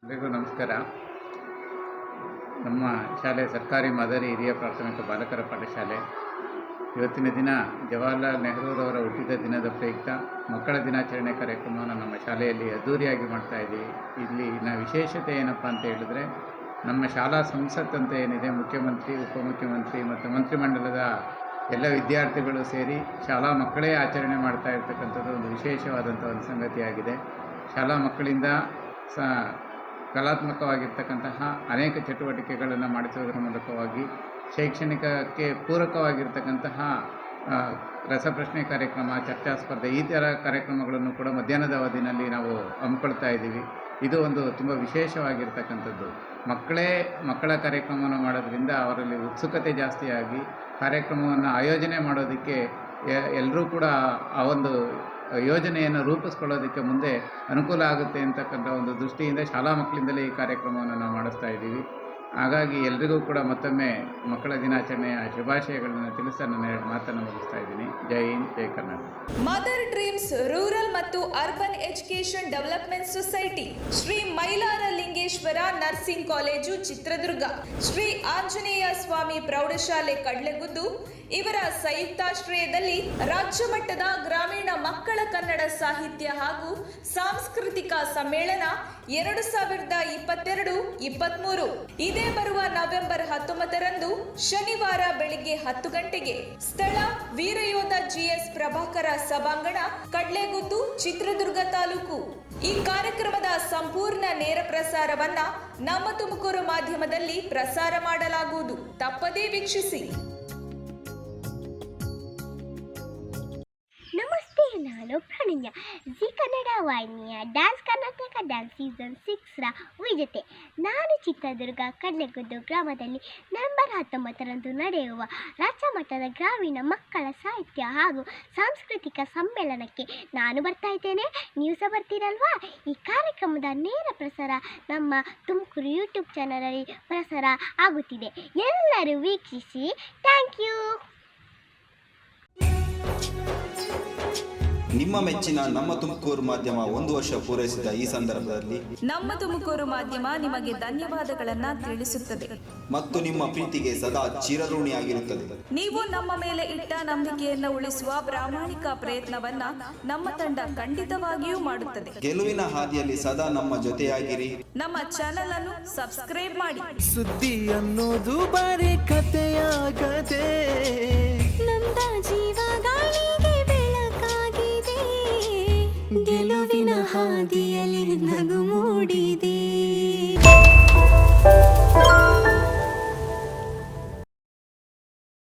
ಎಲ್ಲರಿಗೂ ನಮಸ್ಕಾರ. ನಮ್ಮ ಶಾಲೆ ಸರ್ಕಾರಿ ಮಾದರಿ ಹಿರಿಯ ಪ್ರಾಥಮಿಕ ಬಾಲಕರ ಪಾಠಶಾಲೆ ಇವತ್ತಿನ ದಿನ ಜವಾಹರ್ಲಾಲ್ ನೆಹರೂರವರ ಹುಟ್ಟಿದ ದಿನದ ಪ್ರಯುಕ್ತ ಮಕ್ಕಳ ದಿನಾಚರಣೆ ಕಾರ್ಯಕ್ರಮವನ್ನು ನಮ್ಮ ಶಾಲೆಯಲ್ಲಿ ಅದ್ಧೂರಿಯಾಗಿ ಮಾಡ್ತಾಯಿದ್ದೀವಿ. ಇಲ್ಲಿನ ವಿಶೇಷತೆ ಏನಪ್ಪ ಅಂತ ಹೇಳಿದ್ರೆ, ನಮ್ಮ ಶಾಲಾ ಸಂಸತ್ ಅಂತ ಏನಿದೆ, ಮುಖ್ಯಮಂತ್ರಿ, ಉಪಮುಖ್ಯಮಂತ್ರಿ ಮತ್ತು ಮಂತ್ರಿಮಂಡಲದ ಎಲ್ಲ ವಿದ್ಯಾರ್ಥಿಗಳು ಸೇರಿ ಶಾಲಾ ಮಕ್ಕಳೇ ಆಚರಣೆ ಮಾಡ್ತಾ ಇರ್ತಕ್ಕಂಥದ್ದು ಒಂದು ವಿಶೇಷವಾದಂಥ ಒಂದು ಸಂಗತಿಯಾಗಿದೆ. ಶಾಲಾ ಮಕ್ಕಳಿಂದ ಕಲಾತ್ಮಕವಾಗಿರ್ತಕ್ಕಂತಹ ಅನೇಕ ಚಟುವಟಿಕೆಗಳನ್ನು ಮಾಡಿಸುವುದರ ಮೂಲಕವಾಗಿ ಶೈಕ್ಷಣಿಕಕ್ಕೆ ಪೂರಕವಾಗಿರ್ತಕ್ಕಂತಹ ರಸಪ್ರಶ್ನೆ ಕಾರ್ಯಕ್ರಮ, ಚರ್ಚಾ ಸ್ಪರ್ಧೆ, ಈ ಥರ ಕಾರ್ಯಕ್ರಮಗಳನ್ನು ಕೂಡ ಮಧ್ಯಾಹ್ನದ ಅವಧಿನಲ್ಲಿ ನಾವು ಹಮ್ಮಿಕೊಳ್ತಾ ಇದ್ದೀವಿ. ಇದು ಒಂದು ತುಂಬ ವಿಶೇಷವಾಗಿರ್ತಕ್ಕಂಥದ್ದು. ಮಕ್ಕಳ ಕಾರ್ಯಕ್ರಮವನ್ನು ಮಾಡೋದ್ರಿಂದ ಅವರಲ್ಲಿ ಉತ್ಸುಕತೆ ಜಾಸ್ತಿಯಾಗಿ ಕಾರ್ಯಕ್ರಮವನ್ನು ಆಯೋಜನೆ ಮಾಡೋದಕ್ಕೆ ಎಲ್ಲರೂ ಕೂಡ ಆ ಒಂದು ಯೋಜನೆಯನ್ನು ರೂಪಿಸ್ಕೊಳ್ಳೋದಕ್ಕೆ ಮುಂದೆ ಅನುಕೂಲ ಆಗುತ್ತೆ ಅಂತಕ್ಕಂಥ ಒಂದು ದೃಷ್ಟಿಯಿಂದ ಶಾಲಾ ಮಕ್ಕಳಿಂದಲೇ ಈ ಕಾರ್ಯಕ್ರಮವನ್ನು ನಾವು ಮಾಡಿಸ್ತಾ ಇದ್ದೀವಿ. ಹಾಗಾಗಿ ಎಲ್ರಿಗೂ ಕೂಡ ಮತ್ತೊಮ್ಮೆ ಮಕ್ಕಳ ದಿನಾಚರಣೆಯ ಶುಭಾಶಯಗಳನ್ನು ತಿಳಿಸ್ತಾ ನನ್ನ ಮಾತನ್ನು ಮುಗಿಸ್ತಾ ಇದ್ದೀನಿ. Jai Hind, Jai Karnataka. Mother dreams rural ಮತ್ತು urban education development society, Shri Mylara Lingeshwara nursing college Chitradurga, Shri Anjaneya Swamy ಪ್ರೌಢಶಾಲೆ ಕಡ್ಲೆಗುದ್ದು ಇವರ ಸಂಯುಕ್ತಾಶ್ರಯದಲ್ಲಿ ರಾಜ್ಯ ಮಟ್ಟದ ಗ್ರಾಮೀಣ ಮಕ್ಕಳ ಕನ್ನಡ ಸಾಹಿತ್ಯ ಹಾಗೂ ಸಾಂಸ್ಕೃತಿಕ ಸಮ್ಮೇಳನ 2022-23 ಇದೇ ಬರುವ ನವೆಂಬರ್ 19ರಂದು ಶನಿವಾರ ಬೆಳಿಗ್ಗೆ 10 ಗಂಟೆಗೆ, ಸ್ಥಳ ವೀರಯೋಧ GS ಪ್ರಭಾಕರ ಸಭಾಂಗಣ, ಕಡ್ಲೆಗುದ್ದು, ಚಿತ್ರದುರ್ಗ ತಾಲೂಕು. ಈ ಕಾರ್ಯಕ್ರಮದ ಸಂಪೂರ್ಣ ನೇರ ಪ್ರಸಾರವನ್ನ ನಮ್ಮ ತುಮಕೂರು ಮಾಧ್ಯಮದಲ್ಲಿ ಪ್ರಸಾರ ಮಾಡಲಾಗುವುದು. ತಪ್ಪದೇ ವೀಕ್ಷಿಸಿ. ನಮಸ್ತೆ, ನಾನು ಪ್ರಣಯ. ಜಿ ಕನ್ನಡ ವಾಹಿನಿಯ ಡ್ಯಾನ್ಸ್ ಕರ್ನಾಟಕ ಡ್ಯಾನ್ಸ್ ಸೀಸನ್ 6ರ ವಿಜೇತೆ. ನಾನು ಚಿತ್ರದುರ್ಗ ಕಡ್ಲೆಗುದ್ದು ಗ್ರಾಮದಲ್ಲಿ ನವೆಂಬರ್ 19ರಂದು ನಡೆಯುವ ರಾಜ್ಯ ಮಟ್ಟದ ಗ್ರಾಮೀಣ ಮಕ್ಕಳ ಸಾಹಿತ್ಯ ಹಾಗೂ ಸಾಂಸ್ಕೃತಿಕ ಸಮ್ಮೇಳನಕ್ಕೆ ನಾನು ಬರ್ತಾ ಇದ್ದೇನೆ. ನೀವು ಸಹ ಬರ್ತೀರಲ್ವಾ? ಈ ಕಾರ್ಯಕ್ರಮದ ನೇರ ಪ್ರಸಾರ ನಮ್ಮ ತುಮಕೂರು ಯೂಟ್ಯೂಬ್ ಚಾನಲಲ್ಲಿ ಪ್ರಸಾರ ಆಗುತ್ತಿದೆ. ಎಲ್ಲರೂ ವೀಕ್ಷಿಸಿ. Thank you. ನಿಮ್ಮ ಮೆಚ್ಚಿನ ನಮ್ಮ ತುಮಕೂರು ಮಾಧ್ಯಮ 1 ವರ್ಷ ಪೂರೈಸಿದ ಈ ಸಂದರ್ಭದಲ್ಲಿ ನಮ್ಮ ತುಮಕೂರು ಮಾಧ್ಯಮ ನಿಮಗೆ ಧನ್ಯವಾದಗಳನ್ನ ತಿಳಿಸುತ್ತದೆ ಮತ್ತು ನಿಮ್ಮ ಪ್ರೀತಿಗೆ ಸದಾ ಚಿರಋಣಿಯಾಗಿರುತ್ತದೆ. ನೀವು ನಮ್ಮ ಮೇಲೆ ಇಟ್ಟ ನಂಬಿಕೆಯನ್ನು ಉಳಿಸುವ ಪ್ರಾಮಾಣಿಕ ಪ್ರಯತ್ನವನ್ನ ನಮ್ಮ ತಂಡ ಖಂಡಿತವಾಗಿಯೂ ಮಾಡುತ್ತದೆ. ಗೆಲುವಿನ ಹಾದಿಯಲ್ಲಿ ಸದಾ ನಮ್ಮ ಜೊತೆಯಾಗಿರಿ. ನಮ್ಮ ಚಾನೆಲ್ ಅನ್ನು ಸಬ್ಸ್ಕ್ರೈಬ್ ಮಾಡಿ. ಸುದ್ದಿ ಅನ್ನೋದು ಬರೀ ಕಥೆಯಾಗದೆ, ನಮ್ದ ಜೀವ ಗಾಳಿಗೆ ಬೆಳಕಾಗಿದೆ, ಗೆಲುವಿನ ಹಾದಿಯಲ್ಲಿ ನಗು ಮೂಡಿದೆ.